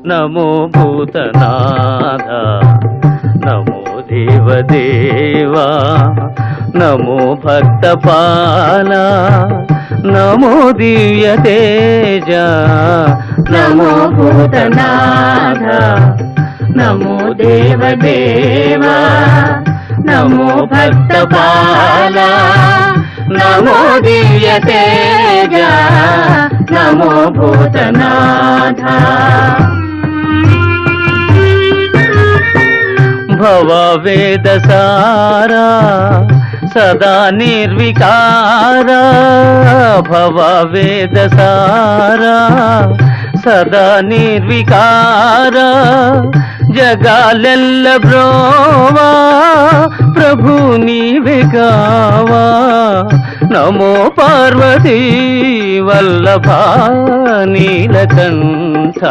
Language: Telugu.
నమో భూతనాథ నమో దేవదేవా నమో భక్తపాల నమో దివ్య తేజ నమో భూతనాథ నమో దేవదేవా నమో భక్తపాల నమో దివ్య తేజ నమో భూతనాథ భవ వేద సారా సదా నిర్వికార భవ వేద సారా సదా నిర్వికార జగాలెల్ల బ్రోవా ప్రభు నీవే కావా నమో పార్వతీ వల్లభా నీలకంఠ